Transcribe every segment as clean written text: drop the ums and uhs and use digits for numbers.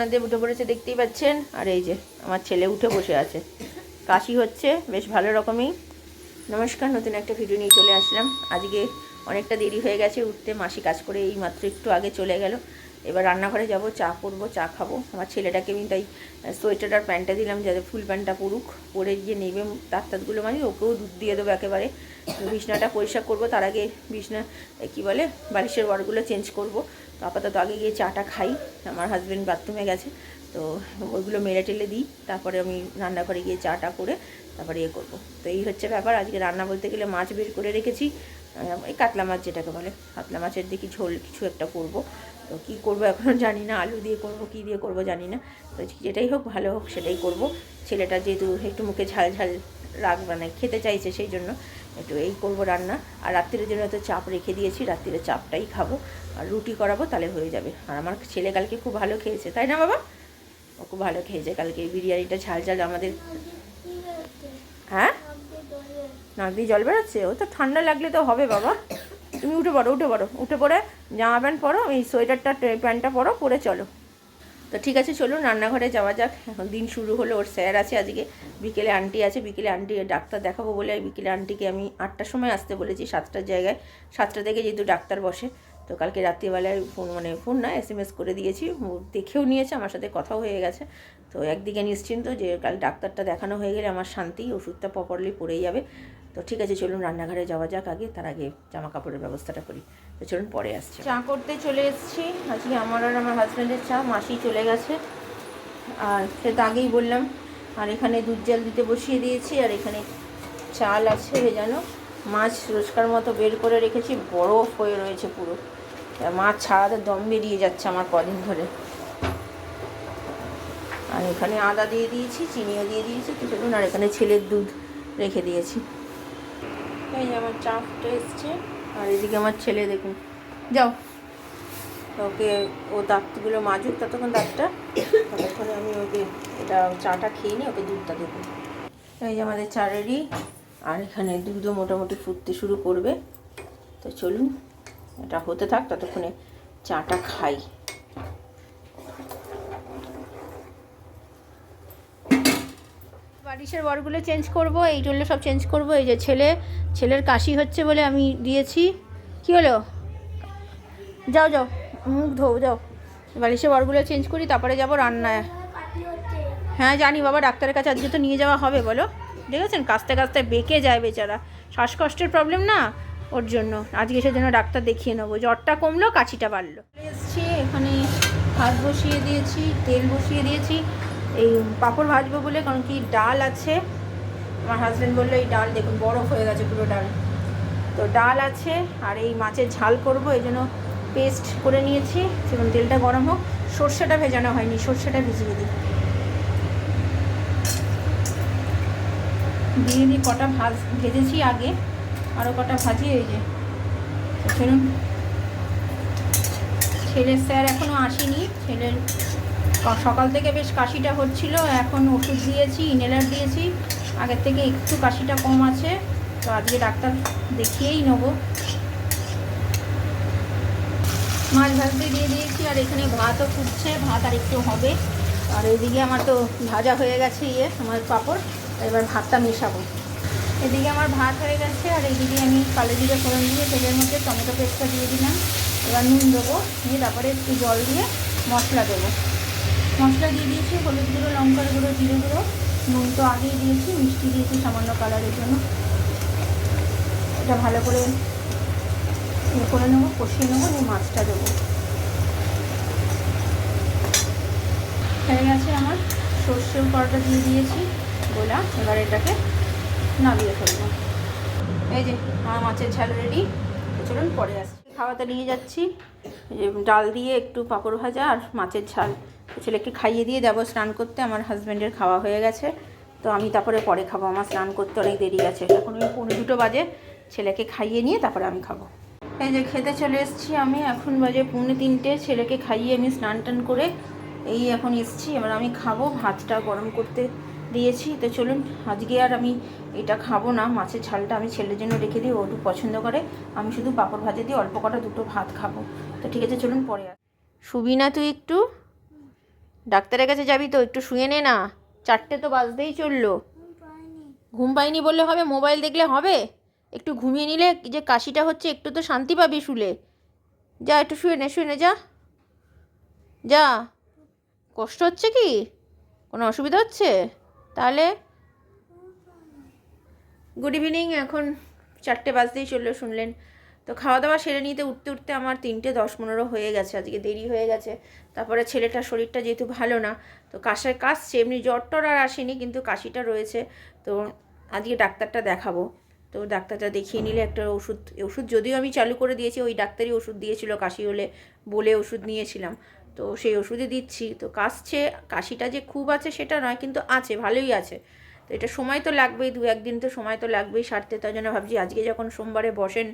ওনাদের উঠে পড়েছে দেখতেই পাচ্ছেন। আর এই যে আমার ছেলে উঠে বসে আছে, কাশি হচ্ছে বেশ ভালো রকমই। নমস্কার, নতুন একটা ভিডিও নিয়ে চলে আসলাম। আজকে অনেকটা দেরি হয়ে গেছে উঠতে, মাসি কাজ করে এই মাত্র একটু আগে চলে গেল। এবার রান্নাঘরে যাব, চা করবো, চা খাবো। আমার ছেলেটাকে আমি তাই সোয়েটার আর প্যান্টটা দিলাম, যাতে ফুল প্যান্টটা পরুক, পরে গিয়ে নেবে তাঁতগুলো, মানে ওকেও দুধ দিয়ে দেবো একেবারে। বিছনাটা পরিষ্কার করবো, তার আগে বিছনা কী বলে বালিশের ওয়ারগুলো চেঞ্জ করবো। তো আপাতত আগে গিয়ে চাটা খাই, আমার হাজব্যান্ড বাথরুমে গেছে, তো ওইগুলো মেলে টেলে দিই, তারপরে আমি রান্নাঘরে গিয়ে চাটা করে তারপরে ইয়ে করবো। তো এই হচ্ছে ব্যাপার। আজকে রান্না বলতে গেলে মাছ বের করে রেখেছি, এই কাতলা মাছ যেটাকে বলে, কাতলা মাছের দেখি ঝোল কিছু একটা করব। তো কী করবো এখনও জানি না, আলু দিয়ে করব কী দিয়ে করব জানি না। তো যেটাই হোক ভালো হোক সেটাই করব। ছেলেটা যেহেতু একটু মুখে ঝাল ঝাল মানে খেতে চাইছে, সেই জন্য একটু এই করব রান্না। আর রাত্রির জন্য তো চাপ রেখে দিয়েছি, রাত্রিরে চাপটাই খাবো আর রুটি করাবো, তাহলে হয়ে যাবে। আর আমার ছেলে কালকে খুব ভালো খেয়েছে, তাই না বাবা? ও খুব ভালো খেয়েছে কালকে বিরিয়ানিটা, ঝাল ঝাল আমাদের। হ্যাঁ, নাক দিয়ে জল বেরোচ্ছে? ও তো ঠান্ডা লাগলে তো হবে বাবা। তুমি উঠে পড়ো, উঠে পড়ো, উঠে পড়ে জামা প্যান্ট পরো, এই সোয়েটারটা প্যান্টটা পরো, পরে চলো। তো ঠিক আছে, চলুন রান্নাঘরে যাওয়া যাক। এখন দিন শুরু হলো, ওর স্যার আছে আজকে, বিকেলে আন্টি আছে, বিকেলে আন্টি ডাক্তার দেখাবো বলে বিকেলে আন্টিকে আমি 8টার সময় আসতে বলেছি, 7টার জায়গায় 7টা থেকে যেহেতু ডাক্তার বসে। তো কালকে রাত্রিবেলায় ফোন না SMS করে দিয়েছি, দেখেও নিয়েছে, আমার সাথে কথাও হয়ে গেছে। তো একদিকে নিশ্চিন্ত যে কাল ডাক্তারটা দেখানো হয়ে গেলে আমার শান্তি, ওষুধটা প্রপারলি পড়েই যাবে। তো ঠিক আছে, চলুন রান্নাঘরে যাওয়া যাক আগে, তার আগে জামা কাপড়ের ব্যবস্থাটা করি। তো চলুন পরে আসছি। চা করতে চলে এসেছি আজকে, আমার আর আমার হাজব্যান্ডের চা। মাসি চলে গেছে, আর সে তো আগেই বললাম। আর এখানে দুধ জাল দিতে বসিয়ে দিয়েছি, আর এখানে চাল আছে ভেজানো, মাছ রোজকার মতো বের করে রেখেছি, বরফ হয়ে রয়েছে পুরো, মাছ ছাড়াতে দম বেরিয়ে যাচ্ছে আমার কদিন ধরে। আর এখানে আদা দিয়ে দিয়েছি, চিনিও দিয়ে দিয়েছি, তো চলুন। আর এখানে ছেলের দুধ রেখে দিয়েছি। এই যে আমার চা ফুটে এসছে, আর এদিকে আমার ছেলে দেখুন, যাও ওকে, ও দাঁতগুলো মাজুক ততক্ষণ, দাঁতটা, ততক্ষণে আমি ওকে এটা চাটা খেয়ে নিই, ওকে দুধটা দেবো। এই যে আমাদের চা রেডি, আর এখানে দুধও মোটামুটি ফুটতে শুরু করবে। তো চলুন এটা হতে থাক, ততক্ষণে চাটা খাই। বালিশের ওয়ারগুলো চেঞ্জ করব, এই জন্য সব চেঞ্জ করব। এই যে ছেলের কাশি হচ্ছে বলে আমি দিয়েছি। কী হলো? যাও যাও, মুখ ধোও, যাও। বালিশের ওয়ারগুলো চেঞ্জ করি, তারপরে যাব রান্নায়। হ্যাঁ জানি বাবা, ডাক্তারের কাছে আজকে তো নিয়ে যাওয়া হবে। বলো, দেখেছেন কাস্তে কাস্তে বেঁকে যায় বেচারা, শ্বাসকষ্টের প্রবলেম না, ওর জন্য আজকে সেজন্য ডাক্তার দেখিয়ে নেবো। জ্বরটা কমলো, কাশিটা বাড়লো। এসছি এখানে, ভাত বসিয়ে দিয়েছি, তেল বসিয়ে দিয়েছি, এই পাঁপড় ভাজবো বলে, কারণ কি ডাল আছে। আমার হাজব্যান্ড বললো এই ডাল দেখুন বরফ হয়ে গেছে পুরো ডাল, তো ডাল আছে। আর এই মাছের ঝাল করব, এই জন্য পেস্ট করে নিয়েছি। সেরকম তেলটা গরম হোক, সর্ষেটা ভেজানো হয়নি, সর্ষেটা ভিজিয়ে দিই, দিয়ে দিই। কটা ভেজেছি আগে, আরও কটা ভাজি। এই যে চলুন, ছেলের স্যার এখনও আসেনি, ছেলের সকাল থেকে বেশ কাশিটা হচ্ছিল, এখন ওষুধ দিয়েছি, ইনহেলার দিয়েছি, আগের থেকে একটু কাশিটা কম আছে। তো আজকে ডাক্তার দেখিয়েই নেবো। মাছ ভাজতে দিয়ে দিয়েছি, আর এখানে ভাতও ফুটছে, ভাত আর একটু হবে। আর এদিকে আমার তো ভাজা হয়ে গেছে আমার পাঁপড়, এবার ভাতটা মেশাবো। এদিকে আমার ভাত হয়ে গেছে, আর এইদিকে আমি কালো জিরে ফোড়ন দিয়ে তেলের মধ্যে টমেটো পেস্টটা দিয়ে দিলাম। এবার নুন দেবো, দিয়ে তারপরে একটু জল দিয়ে মশলা দেবো। মশলা দিয়ে দিয়েছি, হলুদ গুঁড়ো, লঙ্কার গুঁড়ো, জিরে গুঁড়ো, নুন তো আগেই দিয়েছি, মিষ্টি দিয়েছি সামান্য কালারের জন্য। এটা ভালো করে ইয়ে করে নেবো, কষিয়ে নেবো, নিয়ে মাছটা দেবো। হয়ে গেছে আমার, সর্ষের কড়াটা দিয়ে দিয়েছি গোলা, এবার এটাকে নামিয়ে ফেলবো। এই যে আমার মাছের ঝাল রেডি। চলুন পরে আসছি, খাওয়াতে নিয়ে যাচ্ছি। ডাল দিয়ে একটু পাঁপড় ভাজা আর মাছের ঝাল, ছেলেকে খাইয়ে দিয়ে যাবো স্নান করতে। আমার হাজব্যান্ডের খাওয়া হয়ে গেছে, তো আমি তারপরে পরে খাবো, আমার স্নান করতে অনেক দেরি আছে, এখন ওই 1:45 বাজে। ছেলেকে খাইয়ে নিয়ে তারপরে আমি খাবো। এই যে খেতে চলে এসেছি আমি, এখন বাজে 2:45, ছেলেকে খাইয়ে আমি স্নান টান করে এই এখন এসেছি। এবার আমি খাবো, ভাতটা গরম করতে দিয়েছি। তো চলুন, আজকে আর আমি এটা খাবো না, মাছের ঝালটা আমি ছেলের জন্য রেখে দিই, ও একটু পছন্দ করে। আমি শুধু পাঁপড় ভাজা দিয়ে অল্প কটা দুটো ভাত খাবো। তো ঠিক আছে, চলুন পরে। শুবি না তুই একটু? ডাক্তারের কাছে যাবি তো, একটু শুয়ে নে না, 4টে তো বাজতেই চললো। ঘুম পাইনি বললে হবে? মোবাইল দেখলে হবে? একটু ঘুমিয়ে নিলে যে কাশিটা হচ্ছে একটু তো শান্তি পাবি শুলে। যা একটু শুয়ে নে যা যা। কষ্ট হচ্ছে কি? কোনো অসুবিধা হচ্ছে? তাহলে গুড ইভিনিং। এখন 4টে বাজতেই চললো শুনলেন। তো খাওয়া দাওয়া সেরে নিতে উঠতে উঠতে আমার 3টে 10-15 হয়ে গেছে, আজকে দেরি হয়ে গেছে। তারপরে ছেলেটার শরীরটা যেহেতু ভালো না, তো কাশছে, এমনি জ্বর টর আর আসেনি, কিন্তু কাশিটা রয়েছে। তো আজকে ডাক্তারটা দেখাবো। তো ডাক্তারটা দেখিয়ে নিলে একটা ওষুধ যদিও আমি চালু করে দিয়েছি, ওই ডাক্তারই ওষুধ দিয়েছিল কাশি হলে বলে ওষুধ নিয়েছিলাম, তো সেই ওষুধই দিচ্ছি। তো কাশিটা যে খুব আছে সেটা নয়, কিন্তু আছে, ভালোই আছে। তো এটা সময় তো লাগবেই, 2-1 দিন তো সময় তো লাগবেই সারতে। তাই জন্য ভাবছি আজকে যখন সোমবারে বসেন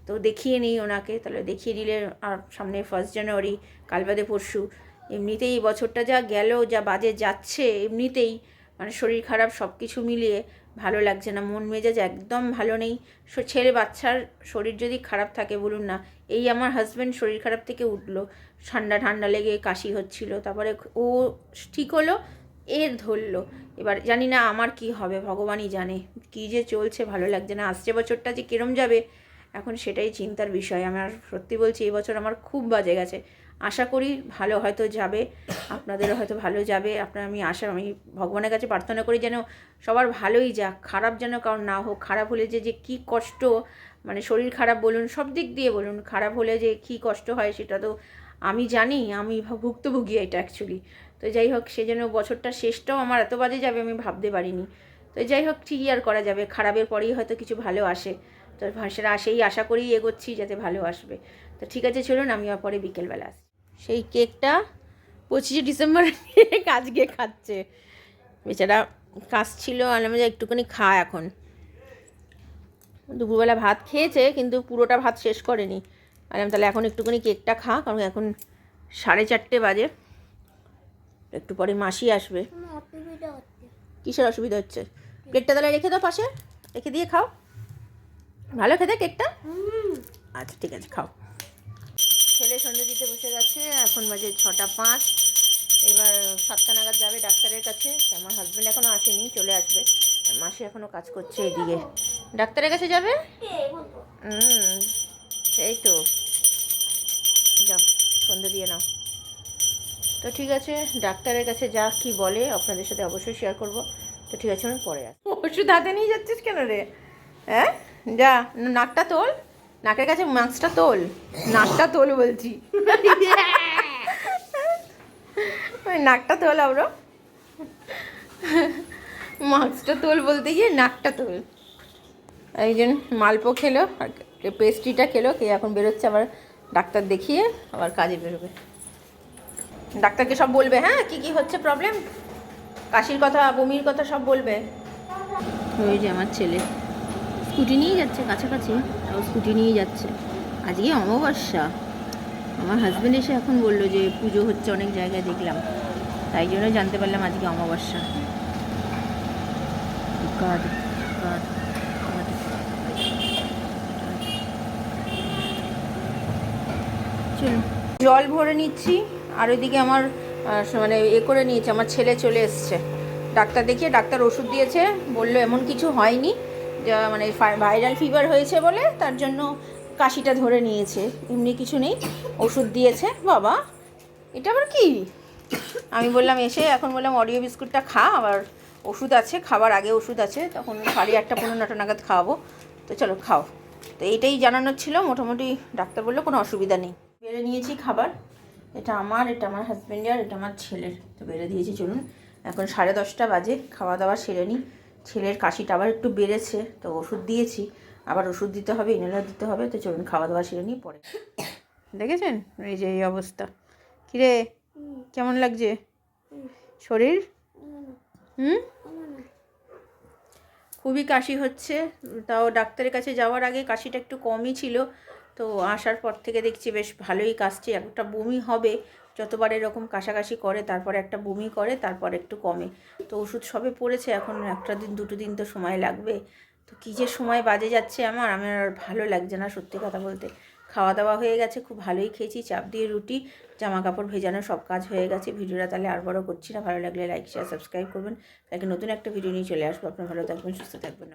তো দেখিয়ে নিই ওনাকে, তাহলে দেখিয়ে নিলে আর সামনে 1 জানুয়ারি, কাল বাদে পরশু। এমনিতেই এই বছরটা যা গেল, যা বাজে যাচ্ছে, এমনিতেই মানে শরীর খারাপ, সব কিছু মিলিয়ে ভালো লাগছে না, মন মেজাজ একদম ভালো নেই। ছেলে বাচ্চার শরীর যদি খারাপ থাকে বলুন না, এই আমার হাজব্যান্ড শরীর খারাপ থেকে উঠলো, ঠান্ডা লেগে কাশি হচ্ছিল, তারপরে ও ঠিক হলো, এর ধরলো। এবার জানি না আমার কি হবে, ভগবানই জানে। কী যে চলছে, ভালো লাগছে না। আসছে বছরটা যে কিরম যাবে এখন সেটাই চিন্তার বিষয়। আমার সত্যি বলছি এই বছর আমার খুব বাজে গেছে। আশা করি ভালো হয়তো যাবে, আপনাদেরও হয়তো ভালো যাবে। আমি ভগবানের কাছে প্রার্থনা করি যেন সবার ভালোই যাক, খারাপ যেন কারণ না হোক। খারাপ হলে যে কী কষ্ট, মানে শরীর খারাপ বলুন, সব দিক দিয়ে বলুন, খারাপ হলে যে কী কষ্ট হয় সেটা তো আমি জানি, আমি ভুক্তভোগী এটা অ্যাকচুয়ালি। তো যাই হোক, সেজন্য বছরটা শেষটাও আমার এত বাজে যাবে আমি ভাবতে পারিনি। তো যাই হোক, ঠিকই আর করা যাবে, খারাপের পরেই হয়তো কিছু ভালো আসে। তো সেটা সেই আশা করেই এগোচ্ছি যাতে ভালো আসবে। তো ঠিক আছে, চলুন, আমি পরে বিকেলবেলা আসি। সেই কেকটা 25শে ডিসেম্বর আজকে খাচ্ছে বেচারা, কাশছিল, আলাম যে একটুখানি খা। এখন দুপুরবেলা ভাত খেয়েছে কিন্তু পুরোটা ভাত শেষ করেনি। আলাম তাহলে এখন একটুখানি কেকটা খা, কারণ এখন 4:30 বাজে, একটু পরে মাসি আসবে। কিসের অসুবিধা হচ্ছে? প্লেটটা তাহলে রেখে দাও পাশে, রেখে দিয়ে খাও। ভালো খেতে কেকটা? আচ্ছা ঠিক আছে, খাও। ছেলে সন্ধ্যে দিতে বসে গেছে, এখন বাজে 6:05। এবার 7টা নাগাদ যাবে ডাক্তারের কাছে। আমার হাজব্যান্ড এখনও আসেনি, চলে আসবে। আর মাসি এখনও কাজ করছে এদিকে। ডাক্তারের কাছে যাবে? সেই তো, যাও সন্ধ্যে দিয়ে নাও। তো ঠিক আছে, ডাক্তারের কাছে যা কি বলে আপনাদের সাথে অবশ্যই শেয়ার করব। তো ঠিক আছে, আমি পরে আসি। ওষুধ হাতে নিয়ে যাচ্ছিস কেন রে? হ্যাঁ, যা নাকটা তোল, নাকের কাছে মাস্কটা তোল, নাকটা তোল বলছি। নাকটা তোল, আমরা মাস্কটা তোল বলতে গিয়ে নাকটা তোল। একজন মালপো খেলো আর পেস্ট্রিটা খেলো, কে এখন বেরোচ্ছে আবার ডাক্তার দেখিয়ে আবার কাজে বেরোবে। ডাক্তারকে সব বলবে, হ্যাঁ কি কি হচ্ছে প্রবলেম, কাশির কথা, বমির কথা সব বলবে। ওই যে আমার ছেলে স্কুটি নিয়ে যাচ্ছে, কাছাকাছি তাও স্কুটি নিয়ে যাচ্ছে। আজকে অমাবস্যা, আমার হাজব্যান্ড এসে এখন বললো যে পুজো হচ্ছে অনেক জায়গায় দেখলাম, তাই জন্য জানতে পারলাম আজকে অমাবস্যা। God, God, God. চলুন, জল ভরে নিচ্ছি। আর ওইদিকে আমার মানে করে নিয়েছে, আমার ছেলে চলে এসছে ডাক্তার দেখিয়ে। ডাক্তার ওষুধ দিয়েছে, বললো এমন কিছু হয়নি, যা মানে ভাইরাল ফিভার হয়েছে বলে তার জন্য কাশিটা ধরে নিয়েছে, এমনি কিছু নেই। ওষুধ দিয়েছে। বাবা, এটা আবার কি? আমি বললাম এসে, এখন বললাম অরিও বিস্কুটটা খা, আবার ওষুধ আছে, খাবার আগে ওষুধ আছে, তখন 8:30 9:00 নাগাদ খাওয়াবো। তো চলো খাও। তো এইটাই জানানোর ছিল। মোটামুটি ডাক্তার বললো কোনো অসুবিধা নেই। বেড়ে নিয়েছি খাবার, এটা আমার হাজব্যান্ডের, এটা আমার ছেলের। তো বেড়ে দিয়েছি। চলুন, এখন 10:30 বাজে, খাওয়া দাওয়া সেরে নিই। ছেলের কাশিটা আবার একটু বেড়েছে, তো ওষুধ দিয়েছি, আবার ওষুধ দিতে হবে, ইনহেলার দিতে হবে। তো চলুন খাওয়া দাওয়া সেরে নিই পরে। দেখেছেন এই যে এই অবস্থা। কিরে, কেমন লাগছে শরীর? খুবই কাশি হচ্ছে, তাও ডাক্তারের কাছে যাওয়ার আগে কাশিটা একটু কমই ছিল, তো আসার পর থেকে দেখছি বেশ ভালোই কাশছে। একটা বমি হবে, যতবার এরকম কাশাকাশি করে তারপরে একটা বমি করে, তারপর একটু কমে। তো ওষুধ সবে পড়েছে, এখন 1 দিন 2 দিন তো সময় লাগবে। তো কী যে সময় বাজে যাচ্ছে আমার আর ভালো লাগছে না সত্যি কথা বলতে। খাওয়া দাওয়া হয়ে গেছে, খুব ভালোই খেয়েছি, চাপ দিয়ে রুটি, জামা কাপড় ভেজানো সব কাজ হয়ে গেছে। ভিডিওটা তাহলে আর বড় করছি না, ভালো লাগলে লাইক শেয়ার সাবস্ক্রাইব করবেন। তাকে নতুন একটা ভিডিও নিয়ে চলে আসবো। আপনারা ভালো থাকবেন, সুস্থ থাকবেন।